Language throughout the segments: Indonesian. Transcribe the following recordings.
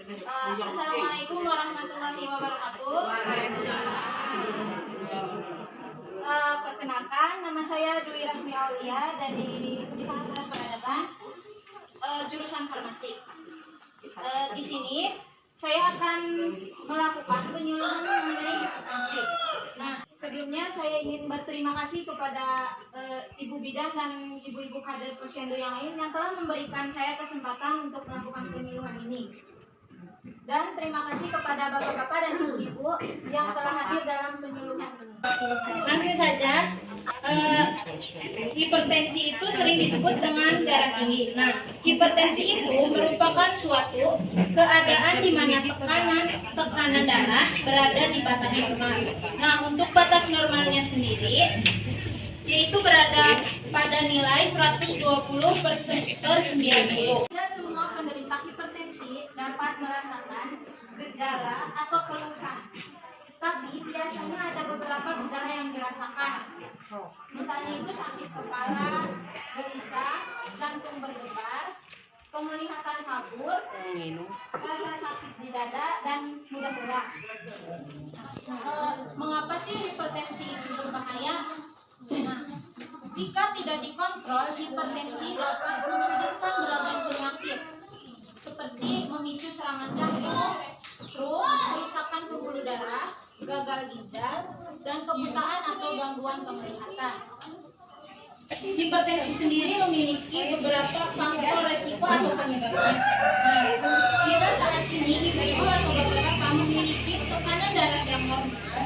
Assalamualaikum warahmatullahi wabarakatuh. Perkenalkan, nama saya Dwi Rahmi Aulia dari Universitas Peradaban, jurusan farmasi. Di sini saya akan melakukan penyuluhan mengenai hipertensi. Nah, sebelumnya saya ingin berterima kasih kepada Ibu Bidan dan ibu-ibu kader posyandu yang lain yang telah memberikan saya kesempatan untuk melakukan penyuluhan ini. Dan terima kasih kepada bapak-bapak dan ibu-ibu yang telah hadir dalam penyuluhan ini. Langsung saja, hipertensi itu sering disebut dengan darah tinggi. Nah, hipertensi itu merupakan suatu keadaan di mana tekanan darah berada di batas normal. Nah, untuk batas normalnya sendiri yaitu berada pada nilai 120/90. Tidak semua penderita hipertensi dapat merasakan gejala atau keluhan. Tapi biasanya ada beberapa gejala yang dirasakan. Misalnya itu sakit kepala, gelisah, jantung berdebar, penglihatan kabur, rasa sakit di dada, dan mudah lelah. Mengapa sih hipertensi itu berbahaya? Nah, jika tidak dikontrol, hipertensi dapat menimbulkan beragam penyakit seperti memicu serangan jantung, stroke, kerusakan pembuluh darah, gagal ginjal, dan kebutaan atau gangguan penglihatan. Hipertensi sendiri memiliki beberapa faktor resiko atau penyebabnya. Nah, jika saat ini ibu-ibu atau bapak-bapak memiliki tekanan darah yang normal,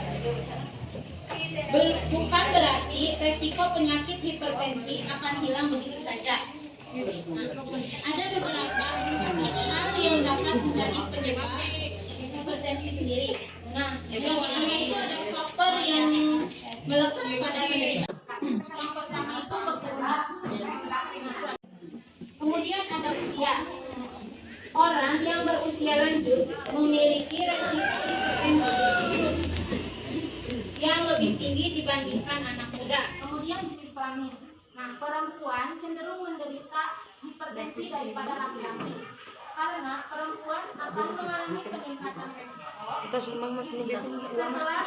bukan berarti resiko penyakit hipertensi akan hilang begitu saja. Ada beberapa hal yang dapat menjadi penyebab hipertensi sendiri. Nah, yang pertama itu ada faktor yang melekat pada penderita. Yang pertama itu keturunan. Kemudian ada usia. Orang yang berusia lanjut memiliki resiko hipertensi yang lebih tinggi dibandingkan anak muda. Kemudian jenis kelamin. Nah, perempuan cenderung menderita hipertensi daripada laki-laki karena perempuan akan mengalami peningkatan resiko setelah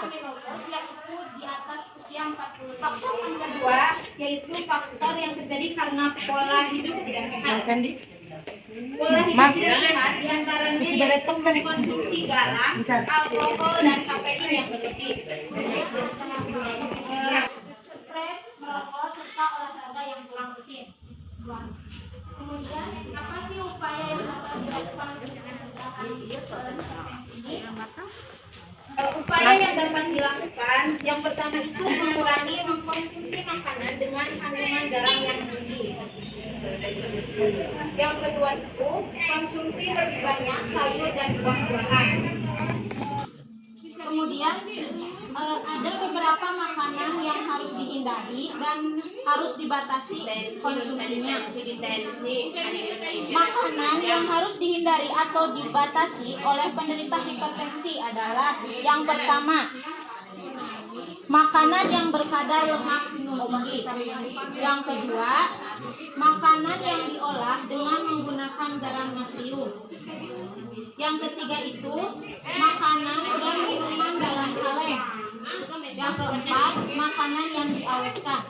menopause, yaitu di atas usia 40. Faktor yang kedua yaitu faktor yang terjadi karena pola hidup tidak sehat. Pola hidup tidak sehat diantaranya yaitu mengkonsumsi garam, alkohol, dan kafein yang berlebih, stres, merokok, serta olahraga yang kurang rutin. Kemudian, apa sih upaya yang dapat dilakukan untuk mencegah hipertensi ini? Upaya yang dapat dilakukan, yang pertama itu mengurangi mengkonsumsi makanan dengan kandungan garam yang tinggi. Yang kedua itu konsumsi lebih banyak sayur dan buah-buahan. Kemudian ada beberapa makanan yang harus dihindari dan harus dibatasi konsumsinya. Makanan yang harus dihindari atau dibatasi oleh penderita hipertensi adalah yang pertama, makanan yang berkadar lemak jenuh tinggi. Yang kedua, makanan yang diolah dengan menggunakan garam natrium. Yang ketiga itu makanan dan minuman dalam kaleng. Yang keempat, makanan yang diawetkan.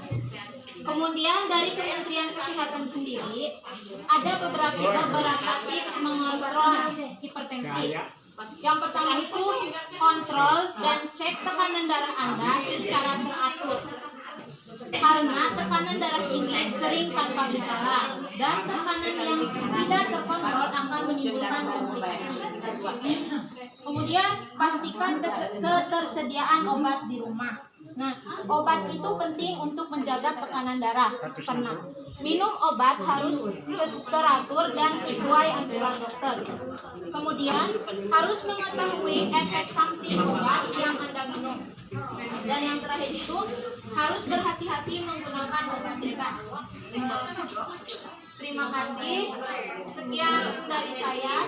Kemudian dari Kementerian Kesehatan sendiri ada beberapa tips mengontrol hipertensi. Yang pertama itu kontrol dan cek tekanan darah Anda secara teratur. Karena tekanan darah tinggi sering tanpa gejala dan tekanan yang tidak terkontrol akan menimbulkan komplikasi. Kemudian pastikan ketersediaan obat di rumah. Nah, obat itu penting untuk menjaga tekanan darah. Karena minum obat harus teratur dan sesuai anjuran dokter. Kemudian harus mengetahui efek samping obat yang Anda minum. Dan yang terakhir itu harus berhati-hati menggunakan obat bebas. Terima kasih. Sekian dari saya.